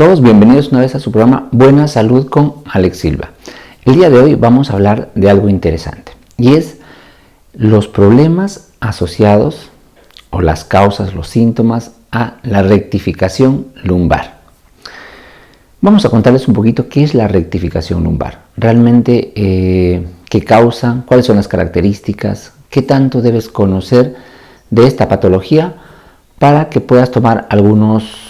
todos, bienvenidos una vez a su programa Buena Salud con Alex Silva. El día de hoy vamos a hablar de algo interesante y es los problemas asociados o las causas, los síntomas a la rectificación lumbar. Vamos a contarles un poquito qué es la rectificación lumbar, realmente qué causa, cuáles son las características, qué tanto debes conocer de esta patología para que puedas tomar algunos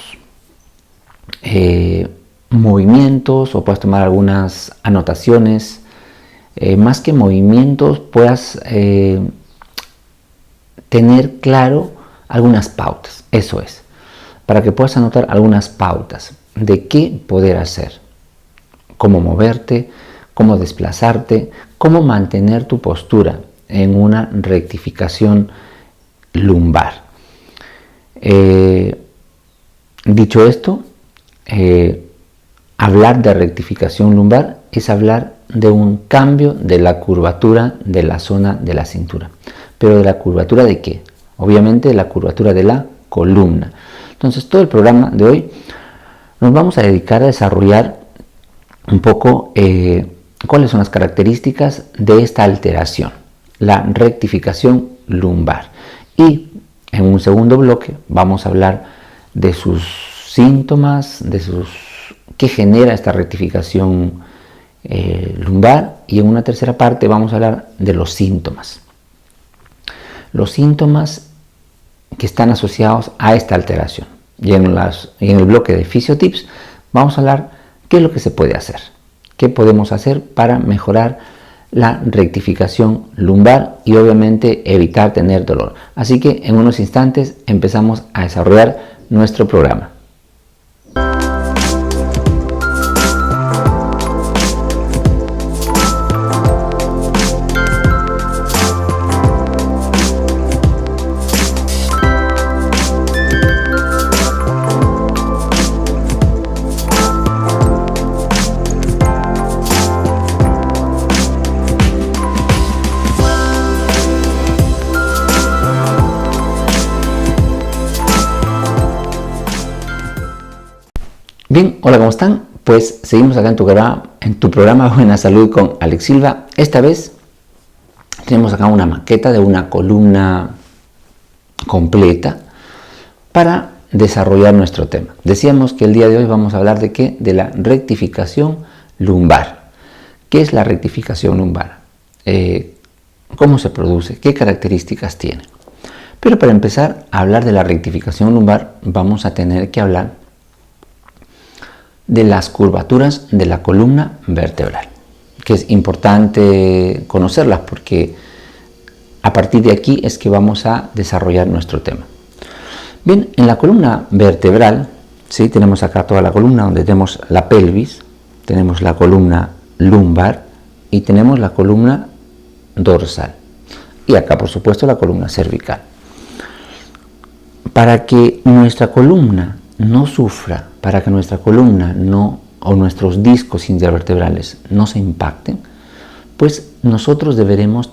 movimientos o puedas tomar algunas anotaciones, más que movimientos puedas tener claro algunas pautas, eso es, para que puedas anotar algunas pautas de qué poder hacer, cómo moverte, cómo desplazarte, cómo mantener tu postura en una rectificación lumbar. Dicho esto, hablar de rectificación lumbar es hablar de un cambio de la curvatura de la zona de la cintura. ¿Pero de la curvatura de qué? Obviamente de la curvatura de la columna. Entonces todo el programa de hoy nos vamos a dedicar a desarrollar un poco cuáles son las características de esta alteración, la rectificación lumbar. Y en un segundo bloque vamos a hablar de sus síntomas, qué genera esta rectificación lumbar, y en una tercera parte vamos a hablar de los síntomas. Los síntomas que están asociados a esta alteración. Y en el bloque de Fisiotips vamos a hablar qué es lo que se puede hacer, qué podemos hacer para mejorar la rectificación lumbar y obviamente evitar tener dolor. Así que en unos instantes empezamos a desarrollar nuestro programa. Bien, hola, ¿cómo están? Pues seguimos acá en tu programa Buena Salud con Alex Silva. Esta vez tenemos acá una maqueta de una columna completa para desarrollar nuestro tema. Decíamos que el día de hoy vamos a hablar de ¿qué? De la rectificación lumbar. ¿Qué es la rectificación lumbar? ¿Cómo se produce? ¿Qué características tiene? Pero para empezar a hablar de la rectificación lumbar vamos a tener que hablar de las curvaturas de la columna vertebral, que es importante conocerlas porque a partir de aquí es que vamos a desarrollar nuestro tema. Bien, en la columna vertebral, ¿sí? Tenemos acá toda la columna donde tenemos la pelvis, tenemos la columna lumbar y tenemos la columna dorsal. Y acá, por supuesto, la columna cervical. Para que nuestra columna no sufra, para que nuestra columna o nuestros discos intervertebrales no se impacten, pues nosotros debemos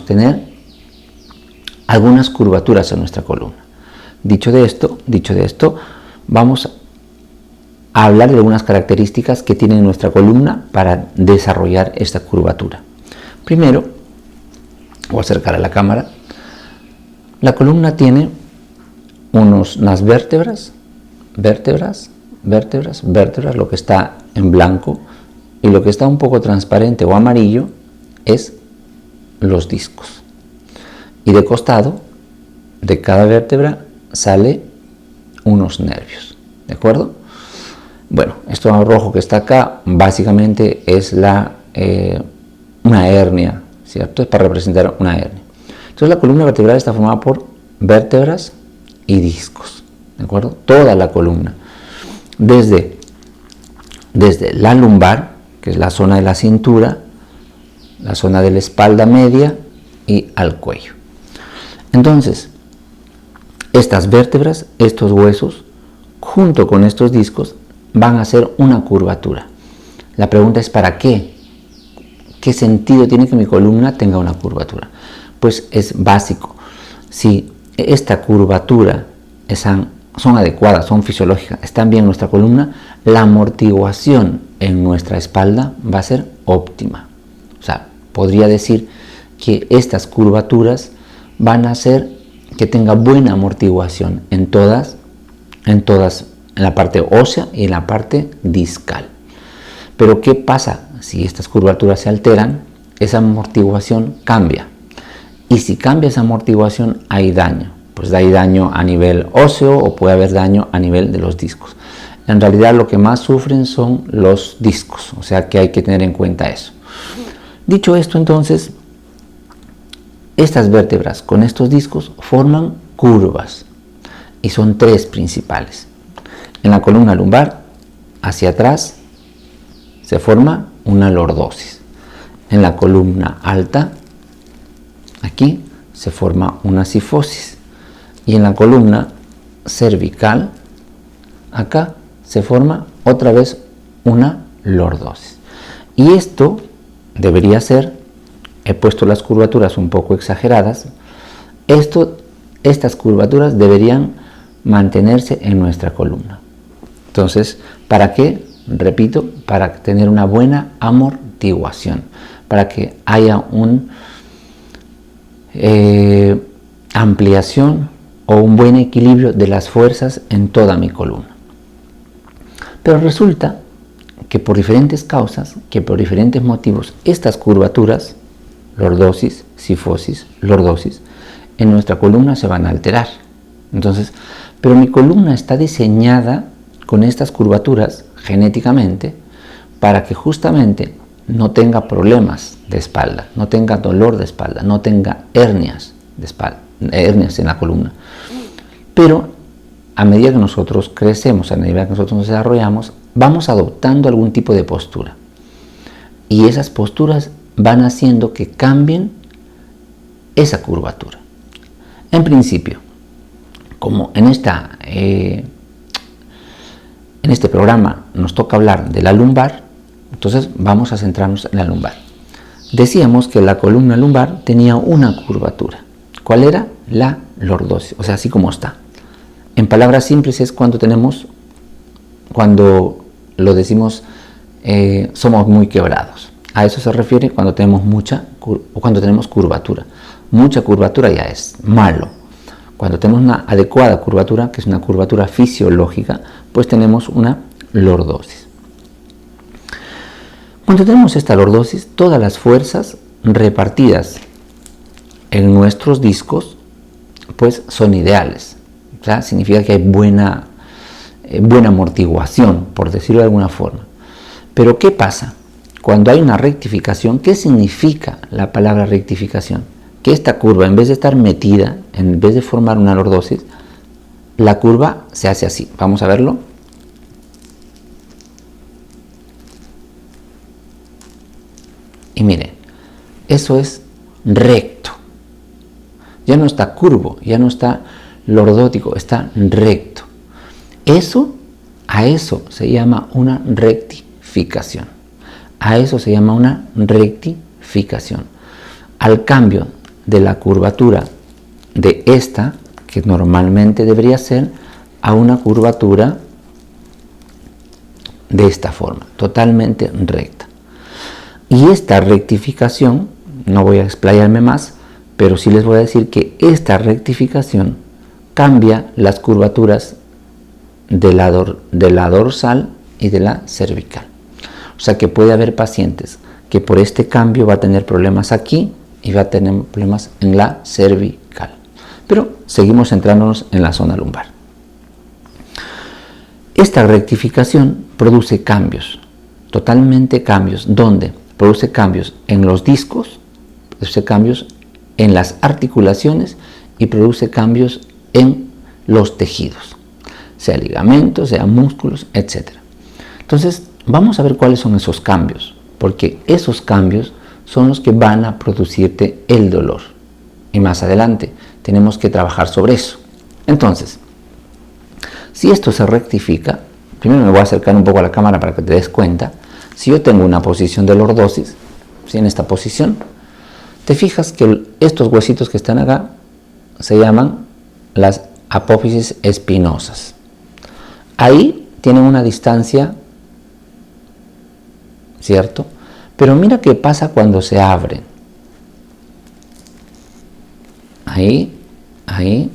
tener algunas curvaturas en nuestra columna. Dicho de esto, vamos a hablar de algunas características que tiene nuestra columna para desarrollar esta curvatura. Primero, voy a acercar a la cámara. La columna tiene unas vértebras, lo que está en blanco, y lo que está un poco transparente o amarillo es los discos. Y de costado de cada vértebra sale unos nervios, ¿de acuerdo? Bueno, esto rojo que está acá básicamente es una hernia, ¿cierto? Es para representar una hernia. Entonces la columna vertebral está formada por vértebras y discos, ¿de acuerdo? Toda la columna, desde la lumbar, que es la zona de la cintura, la zona de la espalda media y al cuello. Entonces, estas vértebras, estos huesos, junto con estos discos, van a hacer una curvatura. La pregunta es ¿para qué? ¿Qué sentido tiene que mi columna tenga una curvatura? Pues es básico. Si esta curvatura son adecuadas, son fisiológicas, están bien en nuestra columna, la amortiguación en nuestra espalda va a ser óptima. O sea, podría decir que estas curvaturas van a hacer que tenga buena amortiguación en la parte ósea y en la parte discal. Pero ¿qué pasa si estas curvaturas se alteran? Esa amortiguación cambia. Y si cambia esa amortiguación, hay daño. Pues hay daño a nivel óseo o puede haber daño a nivel de los discos. En realidad lo que más sufren son los discos, o sea que hay que tener en cuenta eso. Dicho esto, entonces, estas vértebras con estos discos forman curvas y son tres principales. En la columna lumbar, hacia atrás, se forma una lordosis. En la columna alta, aquí, se forma una cifosis. Y en la columna cervical, acá, se forma otra vez una lordosis. Y esto debería ser, he puesto las curvaturas un poco exageradas, estas curvaturas deberían mantenerse en nuestra columna. Entonces, ¿para qué? Repito, para tener una buena amortiguación, para que haya una ampliación o un buen equilibrio de las fuerzas en toda mi columna. Pero resulta que por diferentes causas, que por diferentes motivos, estas curvaturas, lordosis, cifosis, lordosis, en nuestra columna se van a alterar. Entonces, pero mi columna está diseñada con estas curvaturas genéticamente para que justamente no tenga problemas de espalda, no tenga dolor de espalda, no tenga hernias de espalda, hernias en la columna. Pero a medida que nosotros crecemos, a medida que nosotros nos desarrollamos, vamos adoptando algún tipo de postura. Y esas posturas van haciendo que cambien esa curvatura. En principio, como en este programa nos toca hablar de la lumbar, entonces vamos a centrarnos en la lumbar. Decíamos que la columna lumbar tenía una curvatura. ¿Cuál era? La lordosis, o sea, así como está. En palabras simples es cuando lo decimos, somos muy quebrados. A eso se refiere cuando tenemos cuando tenemos curvatura. Mucha curvatura ya es malo. Cuando tenemos una adecuada curvatura, que es una curvatura fisiológica, pues tenemos una lordosis. Cuando tenemos esta lordosis, todas las fuerzas repartidas en nuestros discos, pues son ideales. O sea, significa que hay buena amortiguación, por decirlo de alguna forma. Pero ¿qué pasa? Cuando hay una rectificación, ¿qué significa la palabra rectificación? Que esta curva, en vez de estar metida, en vez de formar una lordosis, la curva se hace así. Vamos a verlo. Y miren, eso es recto. Ya no está curvo, ya no está lordótico, está recto. A eso se llama una rectificación. A eso se llama una rectificación. Al cambio de la curvatura de esta, que normalmente debería ser, a una curvatura de esta forma, totalmente recta. Y esta rectificación, no voy a explayarme más, pero sí les voy a decir que esta rectificación cambia las curvaturas de la dorsal y de la cervical. O sea que puede haber pacientes que por este cambio va a tener problemas aquí y va a tener problemas en la cervical. Pero seguimos centrándonos en la zona lumbar. Esta rectificación produce cambios, totalmente cambios, donde produce cambios en los discos, produce cambios en las articulaciones y produce cambios en los tejidos, sea ligamentos, sea músculos, etc. Entonces, vamos a ver cuáles son esos cambios, porque esos cambios son los que van a producirte el dolor. Y más adelante tenemos que trabajar sobre eso. Entonces, si esto se rectifica, primero me voy a acercar un poco a la cámara para que te des cuenta. Si yo tengo una posición de lordosis, ¿sí? En esta posición, te fijas que estos huesitos que están acá se llaman las apófisis espinosas. Ahí tienen una distancia, ¿cierto? Pero mira qué pasa cuando se abren. Ahí, ahí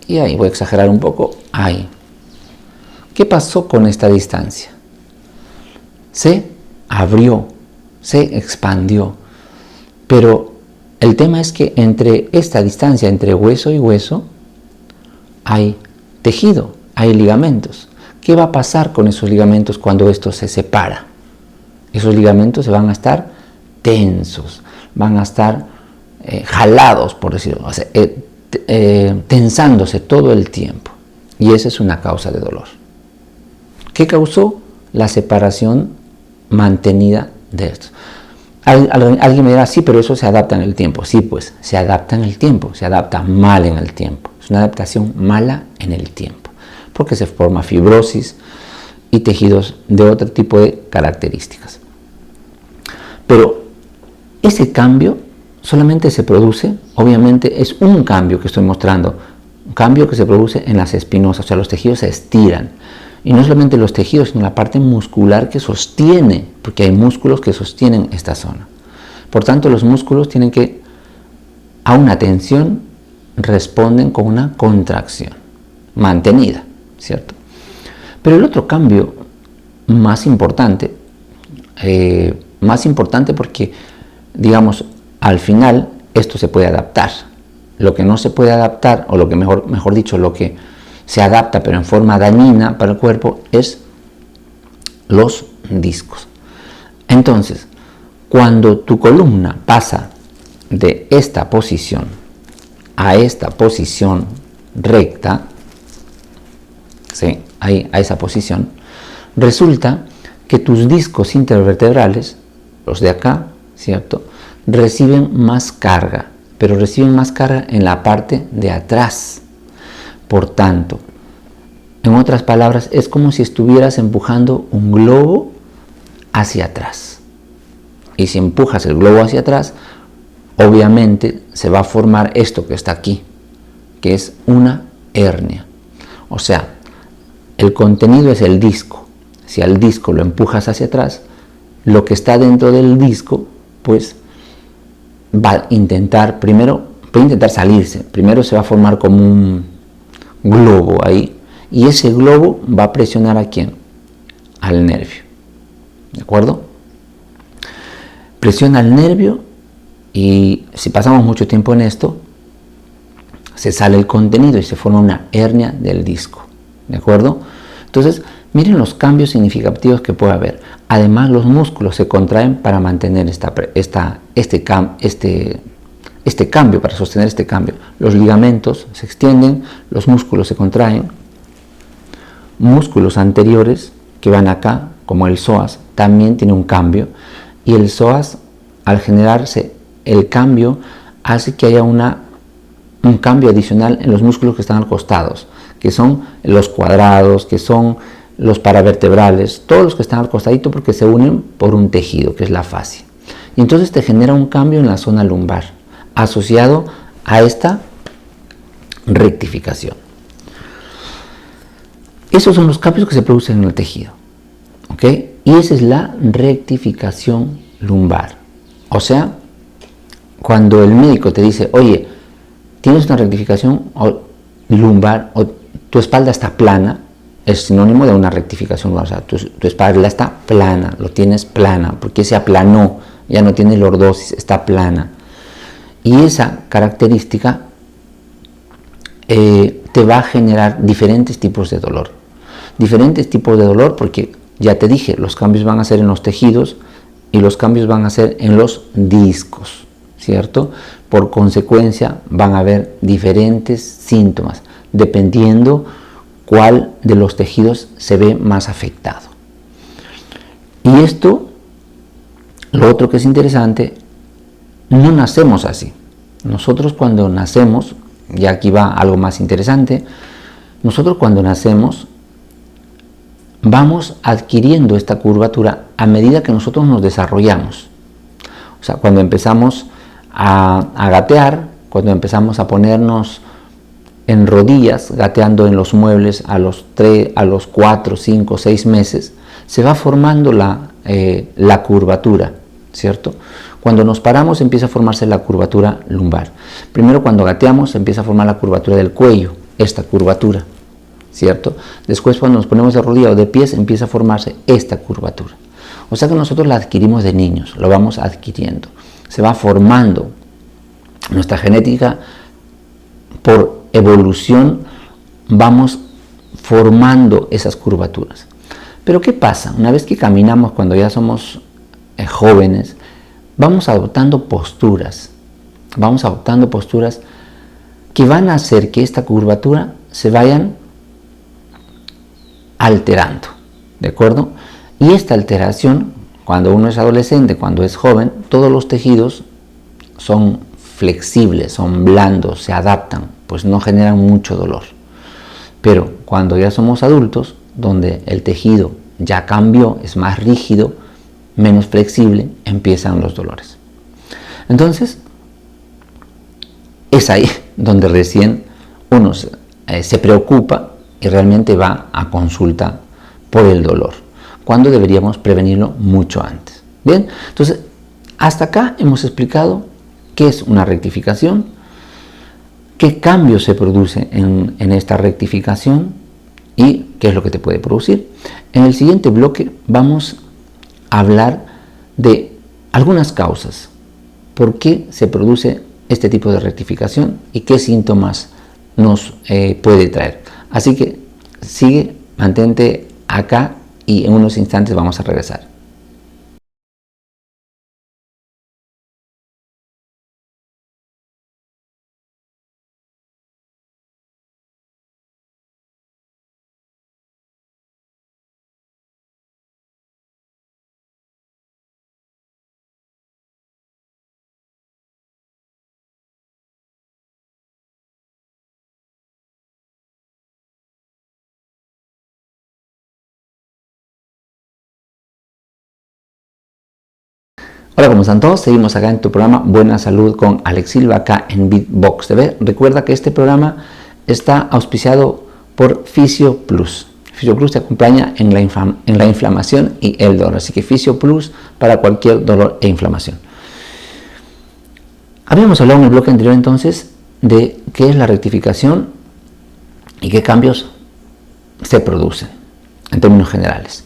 y ahí. Voy a exagerar un poco. Ahí. ¿Qué pasó con esta distancia? Se abrió, se expandió. Pero el tema es que entre esta distancia, entre hueso y hueso, hay tejido, hay ligamentos. ¿Qué va a pasar con esos ligamentos cuando esto se separa? Esos ligamentos se van a estar tensos, van a estar jalados, por decirlo, o sea, tensándose todo el tiempo. Y esa es una causa de dolor. ¿Qué causó? La separación mantenida de esto. Alguien me dirá, sí, pero eso se adapta en el tiempo. Sí, pues se adapta en el tiempo, se adapta mal en el tiempo. Es una adaptación mala en el tiempo, porque se forma fibrosis y tejidos de otro tipo de características. Pero ese cambio solamente se produce, obviamente es un cambio que estoy mostrando, un cambio que se produce en las espinosas, o sea, los tejidos se estiran. Y no solamente los tejidos, sino la parte muscular que sostiene, porque hay músculos que sostienen esta zona. Por tanto, los músculos tienen que, a una tensión, responden con una contracción mantenida, ¿cierto? Pero el otro cambio más importante porque, digamos, al final esto se puede adaptar. Lo que no se puede adaptar, o lo que mejor dicho, lo que se adapta pero en forma dañina para el cuerpo, es los discos. Entonces, cuando tu columna pasa de esta posición a esta posición recta, ¿sí? Ahí, a esa posición, resulta que tus discos intervertebrales, los de acá, ¿cierto?, reciben más carga, pero reciben más carga en la parte de atrás. Por tanto, en otras palabras, es como si estuvieras empujando un globo hacia atrás. Y si empujas el globo hacia atrás, obviamente se va a formar esto que está aquí, que es una hernia. O sea, el contenido es el disco. Si al disco lo empujas hacia atrás, lo que está dentro del disco, pues va a intentar salirse. Primero se va a formar como un globo ahí, y ese globo va a presionar ¿a quién? Al nervio. ¿De acuerdo? Presiona al nervio, y si pasamos mucho tiempo en esto, se sale el contenido y se forma una hernia del disco. ¿De acuerdo? Entonces, miren los cambios significativos que puede haber. Además, los músculos se contraen para mantener este cambio, para sostener este cambio. Los ligamentos se extienden, los músculos se contraen. Músculos anteriores que van acá, como el psoas, también tiene un cambio. Y el psoas, al generarse el cambio, hace que haya un cambio adicional en los músculos que están al costados, que son los cuadrados, que son los paravertebrales, todos los que están al costadito, porque se unen por un tejido, que es la fascia. Y entonces te genera un cambio en la zona lumbar, asociado a esta rectificación. Esos son los cambios que se producen en el tejido, ¿ok? Y esa es la rectificación lumbar. O sea, cuando el médico te dice, oye, tienes una rectificación lumbar, o tu espalda está plana, es sinónimo de una rectificación lumbar. O sea, tu espalda está plana, lo tienes plana, porque se aplanó, ya no tiene lordosis, está plana. Y esa característica te va a generar diferentes tipos de dolor. Diferentes tipos de dolor porque, ya te dije, los cambios van a ser en los tejidos y los cambios van a ser en los discos, ¿cierto? Por consecuencia, van a haber diferentes síntomas, dependiendo cuál de los tejidos se ve más afectado. Y esto, lo otro que es interesante, no nacemos así. Nosotros cuando nacemos, y aquí va algo más interesante, nosotros cuando nacemos vamos adquiriendo esta curvatura a medida que nosotros nos desarrollamos. O sea, cuando empezamos a gatear, cuando empezamos a ponernos en rodillas, gateando en los muebles a los 4, 5, 6 meses, se va formando la curvatura, ¿cierto? Cuando nos paramos empieza a formarse la curvatura lumbar. Primero, cuando gateamos empieza a formar la curvatura del cuello, esta curvatura, ¿cierto? Después, cuando nos ponemos de rodillas o de pies, empieza a formarse esta curvatura. O sea que nosotros la adquirimos de niños, lo vamos adquiriendo. Se va formando nuestra genética por evolución, vamos formando esas curvaturas. Pero ¿qué pasa? Una vez que caminamos, cuando ya somos jóvenes, vamos adoptando posturas que van a hacer que esta curvatura se vayan alterando, ¿de acuerdo? Y esta alteración, cuando uno es adolescente, cuando es joven, todos los tejidos son flexibles, son blandos, se adaptan, pues no generan mucho dolor. Pero cuando ya somos adultos, donde el tejido ya cambió, es más rígido, menos flexible, empiezan los dolores. Entonces, es ahí donde recién uno se preocupa y realmente va a consulta por el dolor, cuando deberíamos prevenirlo mucho antes. Bien, entonces, hasta acá hemos explicado qué es una rectificación, qué cambio se produce en esta rectificación y qué es lo que te puede producir. En el siguiente bloque vamos a hablar de algunas causas, por qué se produce este tipo de rectificación y qué síntomas nos puede traer. Así que sigue, mantente acá y en unos instantes vamos a regresar. Hola, ¿cómo están todos? Seguimos acá en tu programa Buena Salud con Alex Silva, acá en Beatbox TV. Recuerda que este programa está auspiciado por Fisio Plus. Fisio Plus te acompaña en la inflamación y el dolor. Así que Fisio Plus para cualquier dolor e inflamación. Habíamos hablado en el bloque anterior entonces de qué es la rectificación y qué cambios se producen en términos generales.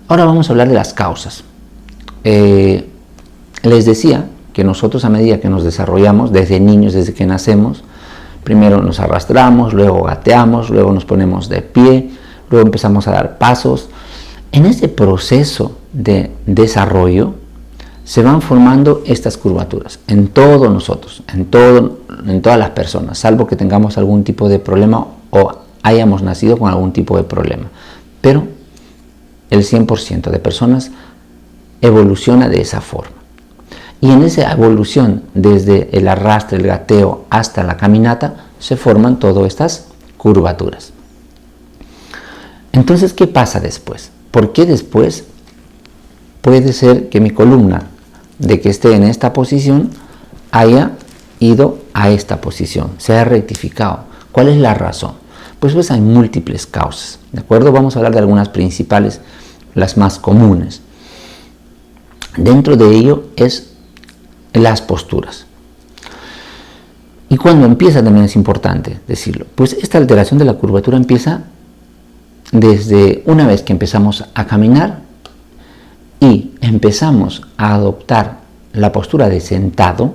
Ahora vamos a hablar de las causas. Les decía que nosotros, a medida que nos desarrollamos, desde niños, desde que nacemos, primero nos arrastramos, luego gateamos, luego nos ponemos de pie, luego empezamos a dar pasos. En ese proceso de desarrollo se van formando estas curvaturas en todos nosotros, en todas las personas, salvo que tengamos algún tipo de problema o hayamos nacido con algún tipo de problema. Pero el 100% de personas evoluciona de esa forma. Y en esa evolución, desde el arrastre, el gateo hasta la caminata, se forman todas estas curvaturas. Entonces, ¿qué pasa después? ¿Por qué después puede ser que mi columna, de que esté en esta posición, haya ido a esta posición, se haya rectificado? ¿Cuál es la razón? Pues hay múltiples causas, ¿de acuerdo? Vamos a hablar de algunas principales, las más comunes. Dentro de ello es las posturas. Y cuando empieza también es importante decirlo, pues esta alteración de la curvatura empieza desde una vez que empezamos a caminar y empezamos a adoptar la postura de sentado,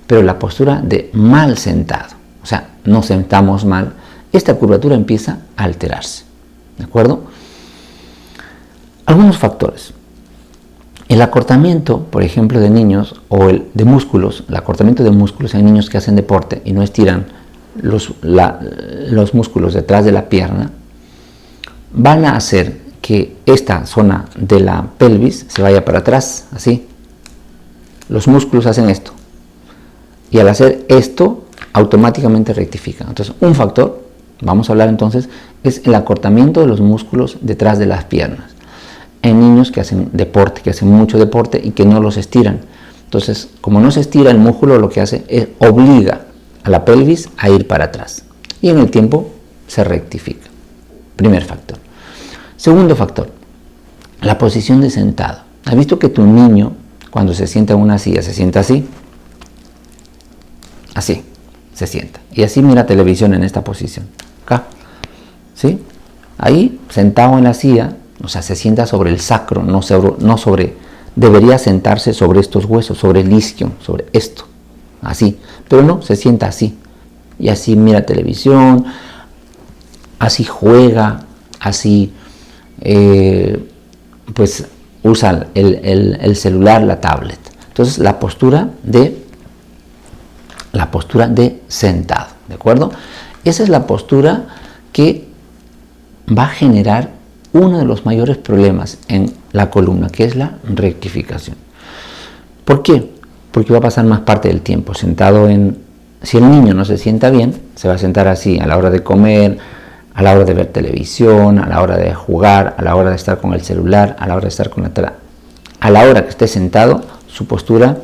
pero la postura de mal sentado, o sea, no sentamos mal, esta curvatura empieza a alterarse, ¿de acuerdo? Algunos factores. El acortamiento, por ejemplo, de niños o el de músculos, el acortamiento de músculos en niños que hacen deporte y no estiran los músculos detrás de la pierna, van a hacer que esta zona de la pelvis se vaya para atrás, así. Los músculos hacen esto. Y al hacer esto, automáticamente rectifican. Entonces, un factor, vamos a hablar entonces, es el acortamiento de los músculos detrás de las piernas. En niños que hacen deporte, que hacen mucho deporte y que no los estiran. Entonces, como no se estira el músculo, lo que hace es obliga a la pelvis a ir para atrás. Y en el tiempo se rectifica. Primer factor. Segundo factor, la posición de sentado. ¿Has visto que tu niño, cuando se sienta en una silla, se sienta así? Así, se sienta. Y así mira televisión en esta posición. Acá. ¿Sí? Ahí, sentado en la silla, o sea, se sienta sobre el sacro, no sobre, debería sentarse sobre estos huesos, sobre el isquio, sobre esto. Así. Pero no, se sienta así. Y así mira televisión, así juega, así pues usa el celular, la tablet. Entonces la postura de sentado, ¿de acuerdo? Esa es la postura que va a generar uno de los mayores problemas en la columna, que es la rectificación. ¿Por qué? Porque va a pasar más parte del tiempo sentado si el niño no se sienta bien, se va a sentar así a la hora de comer, a la hora de ver televisión, a la hora de jugar, a la hora de estar con el celular, a la hora de estar con a la hora que esté sentado, su postura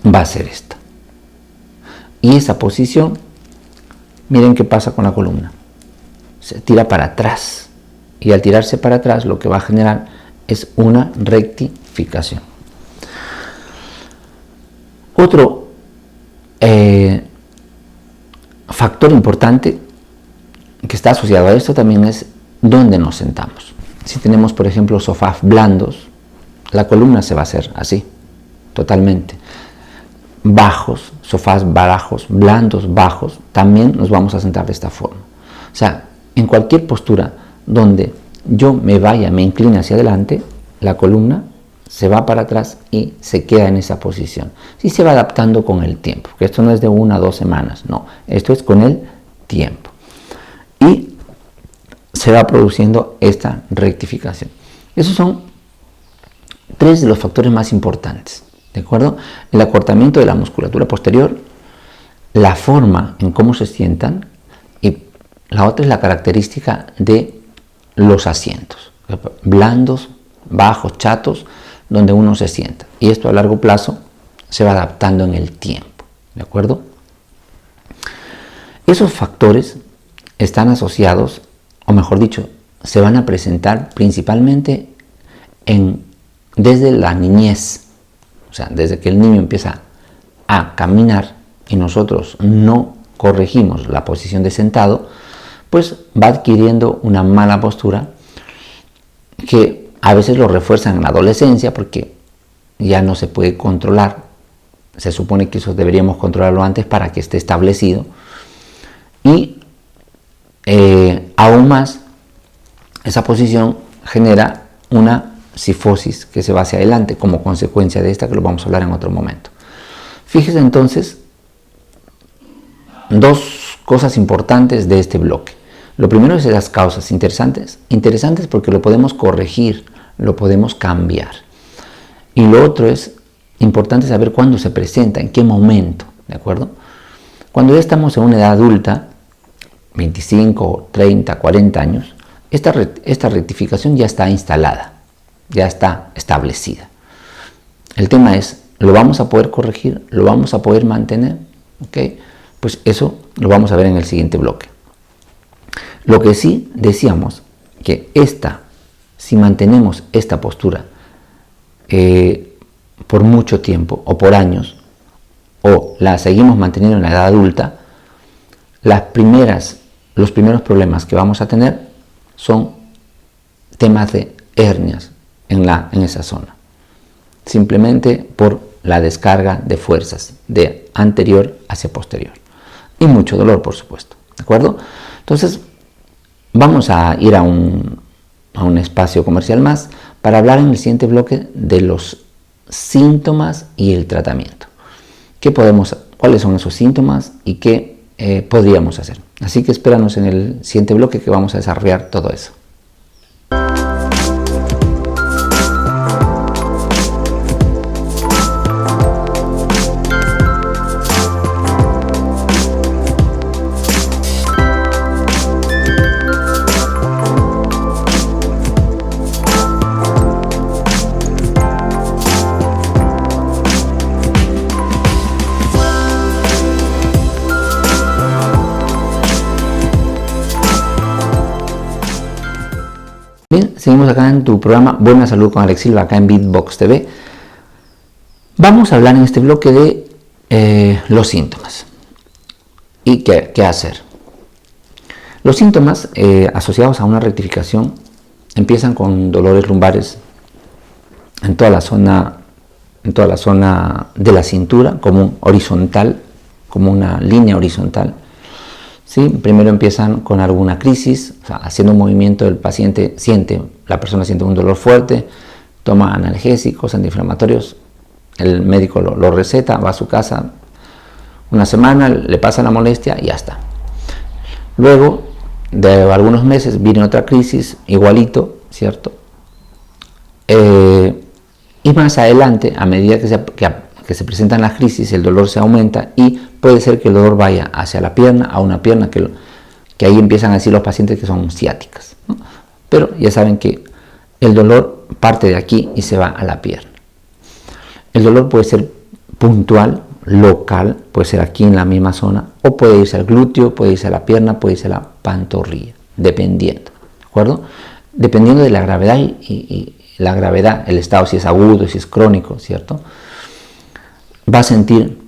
va a ser esta. Y esa posición, miren qué pasa con la columna. Se tira para atrás. Y al tirarse para atrás, lo que va a generar es una rectificación. Otro factor importante que está asociado a esto también es dónde nos sentamos. Si tenemos, por ejemplo, sofás blandos, la columna se va a hacer así, totalmente. Bajos, sofás bajos, blandos, bajos, también nos vamos a sentar de esta forma. O sea, en cualquier postura donde yo me incline hacia adelante, la columna se va para atrás y se queda en esa posición. Sí se va adaptando con el tiempo, que esto no es de 1 a 2 semanas, no, esto es con el tiempo. Y se va produciendo esta rectificación. Esos son 3 de los factores más importantes, ¿de acuerdo? El acortamiento de la musculatura posterior, la forma en cómo se sientan y la otra es la característica de los asientos, blandos, bajos, chatos, donde uno se sienta. Y esto a largo plazo se va adaptando en el tiempo, ¿de acuerdo? Esos factores están asociados, o mejor dicho, se van a presentar principalmente desde la niñez, o sea, desde que el niño empieza a caminar y nosotros no corregimos la posición de sentado, pues va adquiriendo una mala postura que a veces lo refuerzan en la adolescencia porque ya no se puede controlar. Se supone que eso deberíamos controlarlo antes para que esté establecido. Y aún más, esa posición genera una cifosis que se va hacia adelante como consecuencia de esta, que lo vamos a hablar en otro momento. Fíjese entonces 2 cosas importantes de este bloque. Lo primero es las causas interesantes porque lo podemos corregir, lo podemos cambiar. Y lo otro es importante saber cuándo se presenta, en qué momento, ¿de acuerdo? Cuando ya estamos en una edad adulta, 25, 30, 40 años, esta rectificación ya está instalada, ya está establecida. El tema es, ¿lo vamos a poder corregir? ¿Lo vamos a poder mantener? ¿Ok? Pues eso lo vamos a ver en el siguiente bloque. Lo que sí decíamos, que si mantenemos esta postura por mucho tiempo o por años, o la seguimos manteniendo en la edad adulta, los primeros problemas que vamos a tener son temas de hernias en esa zona, simplemente por la descarga de fuerzas de anterior hacia posterior y mucho dolor, por supuesto, ¿de acuerdo? Entonces vamos a ir a un espacio comercial más para hablar en el siguiente bloque de los síntomas y el tratamiento. ¿Cuáles son esos síntomas y qué podríamos hacer? Así que espéranos en el siguiente bloque que vamos a desarrollar todo eso. Bien, seguimos acá en tu programa Buena Salud con Alex Silva, acá en Beatbox TV. Vamos a hablar en este bloque de los síntomas y qué hacer. Los síntomas asociados a una rectificación empiezan con dolores lumbares en toda la zona de la cintura, como horizontal, como una línea horizontal. ¿Sí? Primero empiezan con alguna crisis, o sea, haciendo un movimiento, la persona siente un dolor fuerte, toma analgésicos, antiinflamatorios, el médico lo receta, va a su casa una semana, le pasa la molestia y ya está. Luego de algunos meses viene otra crisis, igualito, ¿cierto? Y más adelante, a medida que se presentan las crisis, el dolor se aumenta y puede ser que el dolor vaya hacia la pierna, a una pierna que ahí empiezan a decir los pacientes que son ciáticas, ¿no? Pero ya saben que el dolor parte de aquí y se va a la pierna. El dolor puede ser puntual, local, puede ser aquí en la misma zona, o puede irse al glúteo, puede irse a la pierna, puede irse a la pantorrilla, dependiendo, ¿de acuerdo? Dependiendo de la gravedad y la gravedad, el estado, si es agudo, si es crónico, ¿cierto? Va a sentir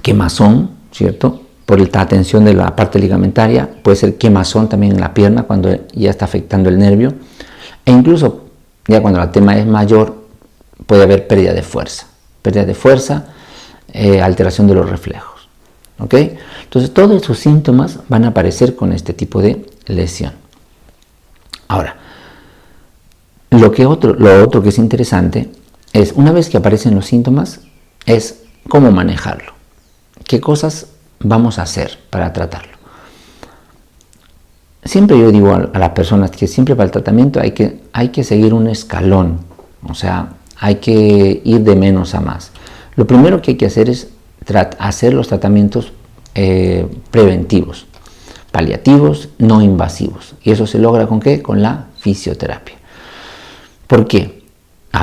quemazón, ¿cierto? Por la tensión de la parte ligamentaria, puede ser quemazón también en la pierna cuando ya está afectando el nervio, e incluso ya cuando el tema es mayor puede haber pérdida de fuerza, alteración de los reflejos, ¿ok? Entonces todos esos síntomas van a aparecer con este tipo de lesión. Ahora, lo otro que es interesante es, una vez que aparecen los síntomas, es cómo manejarlo. ¿Qué cosas vamos a hacer para tratarlo? Siempre yo digo a las personas que siempre para el tratamiento hay que seguir un escalón, o sea, hay que ir de menos a más. Lo primero que hay que hacer es hacer los tratamientos preventivos, paliativos, no invasivos. ¿Y eso se logra con qué? Con la fisioterapia. ¿Por qué?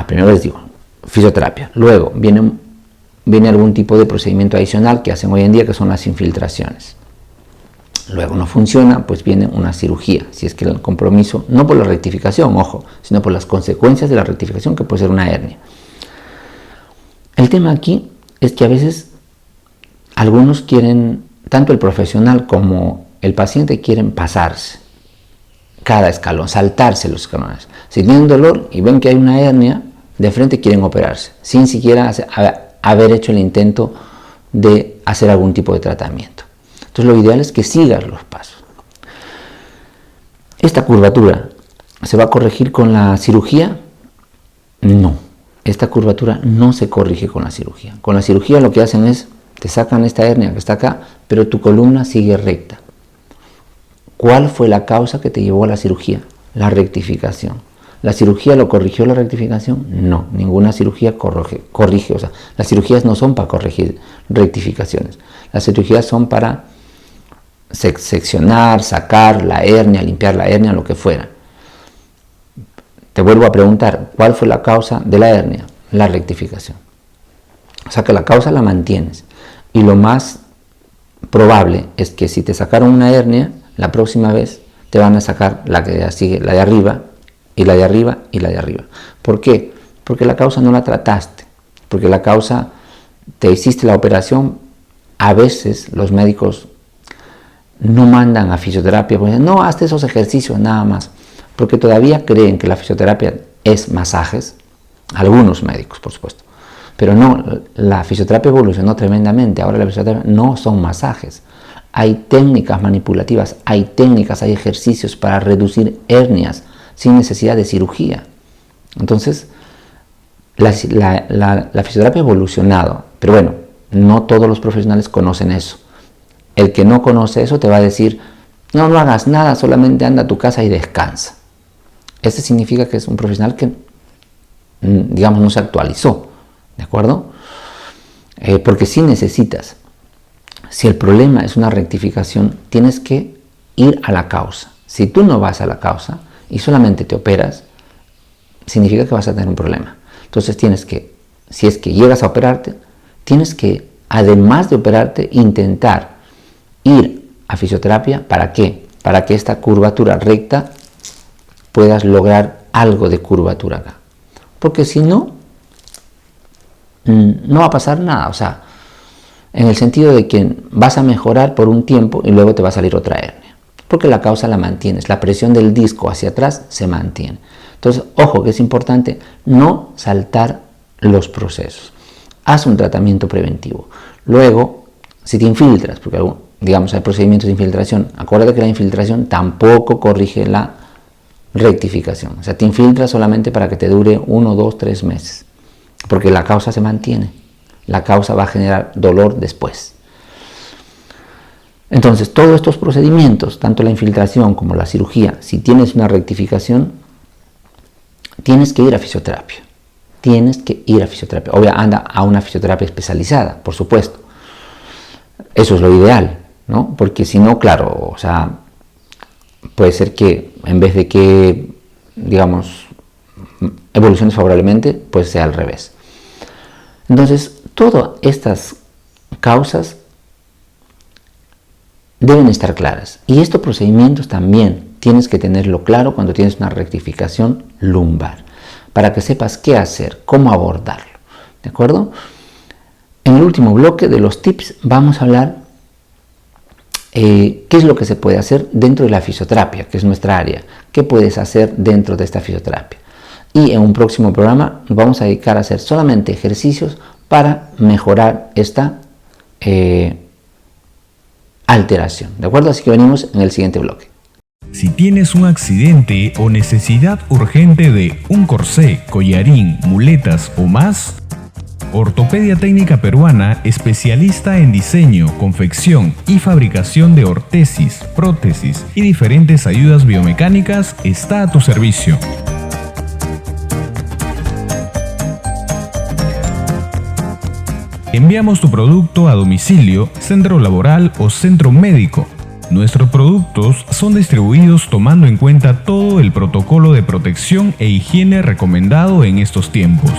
Primero les digo, fisioterapia. Luego viene algún tipo de procedimiento adicional que hacen hoy en día, que son las infiltraciones. Luego no funciona, pues viene una cirugía, si es que el compromiso, no por la rectificación, ojo, sino por las consecuencias de la rectificación, que puede ser una hernia. El tema aquí es que a veces algunos quieren, tanto el profesional como el paciente quieren pasarse cada escalón, saltarse los escalones. Si tienen dolor y ven que hay una hernia, de frente quieren operarse, sin siquiera haber hecho el intento de hacer algún tipo de tratamiento. Entonces lo ideal es que sigas los pasos. ¿Esta curvatura se va a corregir con la cirugía? No, esta curvatura no se corrige con la cirugía. Con la cirugía lo que hacen es, te sacan esta hernia que está acá, pero tu columna sigue recta. ¿Cuál fue la causa que te llevó a la cirugía? La rectificación. ¿La cirugía lo corrigió la rectificación? No, ninguna cirugía corrige. O sea, las cirugías no son para corregir rectificaciones. Las cirugías son para seccionar, sacar la hernia, limpiar la hernia, lo que fuera. Te vuelvo a preguntar, ¿cuál fue la causa de la hernia? La rectificación. O sea que la causa la mantienes. Y lo más probable es que si te sacaron una hernia, la próxima vez te van a sacar la que sigue, la de arriba, y la de arriba, y la de arriba. ¿Por qué? Porque la causa no la trataste. Porque la causa, te hiciste la operación, a veces los médicos no mandan a fisioterapia, porque no, hazte esos ejercicios nada más, porque todavía creen que la fisioterapia es masajes, algunos médicos por supuesto, pero no, la fisioterapia evolucionó tremendamente, ahora la fisioterapia no son masajes, hay técnicas manipulativas, hay ejercicios para reducir hernias sin necesidad de cirugía. Entonces, la fisioterapia ha evolucionado, pero bueno, no todos los profesionales conocen eso. El que no conoce eso te va a decir, no hagas nada, solamente anda a tu casa y descansa. Ese significa que es un profesional que, digamos, no se actualizó, ¿de acuerdo? Porque si necesitas, si el problema es una rectificación, tienes que ir a la causa. Si tú no vas a la causa y solamente te operas, significa que vas a tener un problema. Entonces tienes que, si es que llegas a operarte, tienes que, además de operarte, intentar ir a fisioterapia. ¿Para qué? Para que esta curvatura recta puedas lograr algo de curvatura acá. Porque si no, no va a pasar nada. O sea, en el sentido de que vas a mejorar por un tiempo y luego te va a salir otra hernia. Porque la causa la mantienes, la presión del disco hacia atrás se mantiene. Entonces, ojo que es importante no saltar los procesos. Haz un tratamiento preventivo. Luego, si te infiltras, porque digamos hay procedimientos de infiltración, acuérdate que la infiltración tampoco corrige la rectificación. O sea, te infiltras solamente para que te dure 1, 2, 3 meses. Porque la causa se mantiene. La causa va a generar dolor después. Entonces, todos estos procedimientos, tanto la infiltración como la cirugía, si tienes una rectificación, tienes que ir a fisioterapia. Tienes que ir a fisioterapia. Obviamente, anda a una fisioterapia especializada, por supuesto. Eso es lo ideal, ¿no? Porque si no, claro, o sea, puede ser que en vez de que, digamos, evoluciones favorablemente, pues sea al revés. Entonces, todas estas causas deben estar claras. Y estos procedimientos también tienes que tenerlo claro cuando tienes una rectificación lumbar, para que sepas qué hacer, cómo abordarlo. ¿De acuerdo? En el último bloque de los tips vamos a hablar qué es lo que se puede hacer dentro de la fisioterapia, que es nuestra área. ¿Qué puedes hacer dentro de esta fisioterapia? Y en un próximo programa nos vamos a dedicar a hacer solamente ejercicios para mejorar esta alteración. ¿De acuerdo? Así que venimos en el siguiente bloque. Si tienes un accidente o necesidad urgente de un corsé, collarín, muletas o más, Ortopedia Técnica Peruana, especialista en diseño, confección y fabricación de ortesis, prótesis y diferentes ayudas biomecánicas, está a tu servicio. Enviamos tu producto a domicilio, centro laboral o centro médico. Nuestros productos son distribuidos tomando en cuenta todo el protocolo de protección e higiene recomendado en estos tiempos.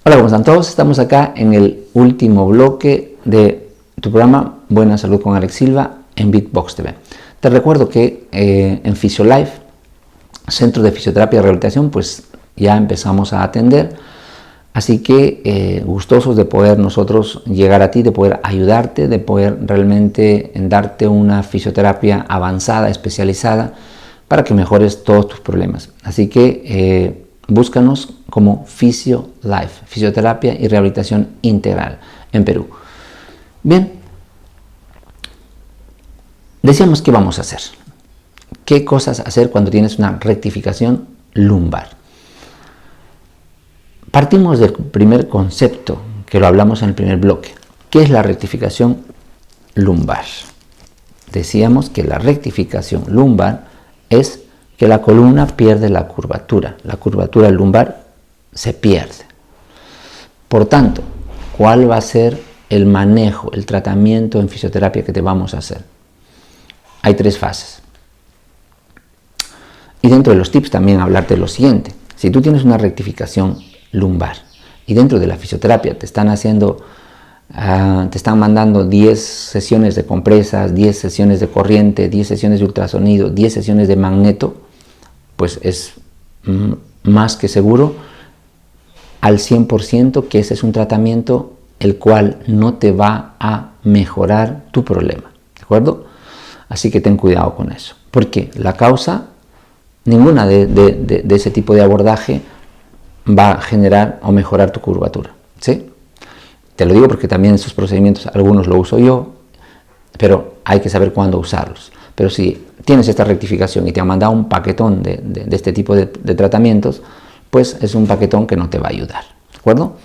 Hola, ¿cómo están todos? Estamos acá en el último bloque de tu programa Buena Salud con Alex Silva en Beatbox TV. Te recuerdo que en Fisiolife, Centro de Fisioterapia y Rehabilitación, pues ya empezamos a atender. Así que gustosos de poder nosotros llegar a ti, de poder ayudarte, de poder realmente darte una fisioterapia avanzada, especializada, para que mejores todos tus problemas. Así que búscanos como Fisiolife, Fisioterapia y Rehabilitación Integral en Perú. Bien, decíamos qué vamos a hacer. ¿Qué cosas hacer cuando tienes una rectificación lumbar? Partimos del primer concepto, que lo hablamos en el primer bloque. ¿Qué es la rectificación lumbar? Decíamos que la rectificación lumbar es que la columna pierde la curvatura lumbar se pierde. Por tanto, ¿cuál va a ser el manejo, el tratamiento en fisioterapia que te vamos a hacer? Hay 3 fases. Y dentro de los tips también hablarte de lo siguiente. Si tú tienes una rectificación lumbar y dentro de la fisioterapia te están mandando 10 sesiones de compresas, 10 sesiones de corriente, 10 sesiones de ultrasonido, 10 sesiones de magneto, pues es más que seguro al 100% que ese es un tratamiento el cual no te va a mejorar tu problema, ¿de acuerdo? Así que ten cuidado con eso, porque la causa, ninguna de ese tipo de abordaje va a generar o mejorar tu curvatura, ¿sí? Te lo digo porque también esos procedimientos, algunos los uso yo, pero hay que saber cuándo usarlos. Pero si tienes esta rectificación y te han mandado un paquetón de este tipo de tratamientos, pues es un paquetón que no te va a ayudar, ¿de acuerdo?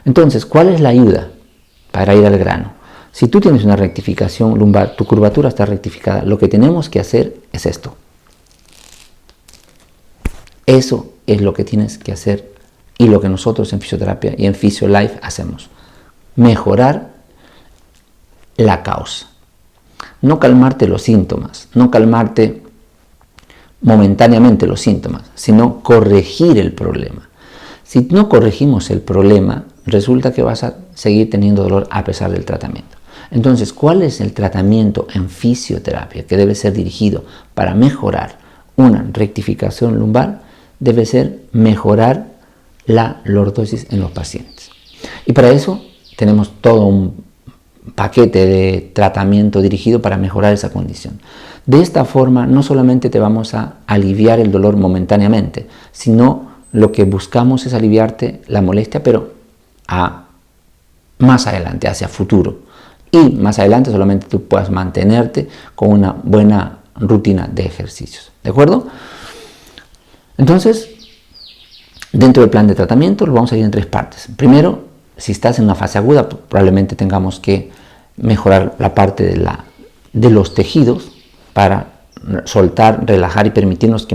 Entonces, ¿cuál es la ayuda? Para ir al grano. Si tú tienes una rectificación lumbar, tu curvatura está rectificada, lo que tenemos que hacer es esto. Eso es lo que tienes que hacer y lo que nosotros en fisioterapia y en Fisiolife hacemos. Mejorar la causa. No calmarte los síntomas, no calmarte momentáneamente los síntomas, sino corregir el problema. Si no corregimos el problema, resulta que vas a seguir teniendo dolor a pesar del tratamiento. Entonces, ¿cuál es el tratamiento en fisioterapia que debe ser dirigido para mejorar una rectificación lumbar? Debe ser mejorar la lordosis en los pacientes. Y para eso tenemos todo un paquete de tratamiento dirigido para mejorar esa condición. De esta forma, no solamente te vamos a aliviar el dolor momentáneamente, sino lo que buscamos es aliviarte la molestia, pero más adelante, hacia futuro. Y más adelante solamente tú puedas mantenerte con una buena rutina de ejercicios. ¿De acuerdo? Entonces, dentro del plan de tratamiento lo vamos a ir en 3 partes. Primero, si estás en una fase aguda, probablemente tengamos que mejorar la parte de los tejidos para soltar, relajar y permitirnos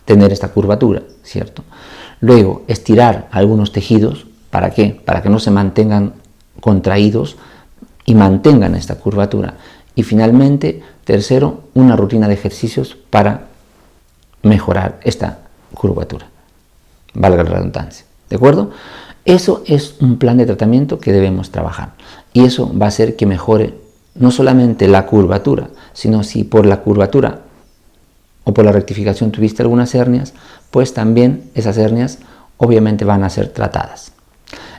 tener esta curvatura, ¿cierto? Luego, estirar algunos tejidos. ¿Para qué? Para que no se mantengan contraídos y mantengan esta curvatura. Y finalmente, tercero, una rutina de ejercicios para mejorar esta curvatura. Valga la redundancia. ¿De acuerdo? Eso es un plan de tratamiento que debemos trabajar. Y eso va a hacer que mejore no solamente la curvatura, sino si por la curvatura o por la rectificación tuviste algunas hernias, pues también esas hernias obviamente van a ser tratadas.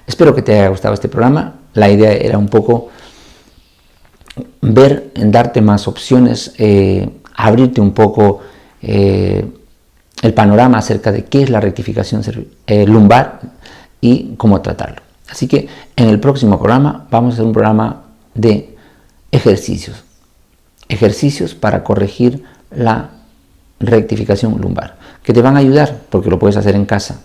Espero que te haya gustado este programa. La idea era un poco darte más opciones, abrirte un poco el panorama acerca de qué es la rectificación lumbar y cómo tratarlo. Así que en el próximo programa vamos a hacer un programa de ejercicios para corregir la rectificación lumbar, que te van a ayudar porque lo puedes hacer en casa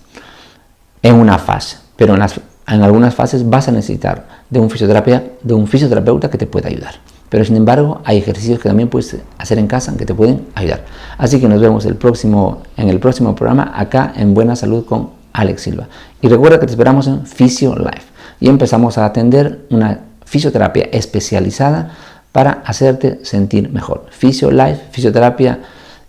en una fase, pero en algunas fases vas a necesitar de un fisioterapeuta que te pueda ayudar. Pero sin embargo, hay ejercicios que también puedes hacer en casa que te pueden ayudar. Así que nos vemos en el próximo programa acá en Buena Salud con Alex Silva. Y recuerda que te esperamos en Physio Life y empezamos a atender una fisioterapia especializada para hacerte sentir mejor. Physio Life, fisioterapia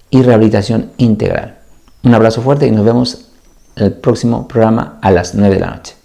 y rehabilitación integral. Un abrazo fuerte y nos vemos en el próximo programa a las 9 de la noche.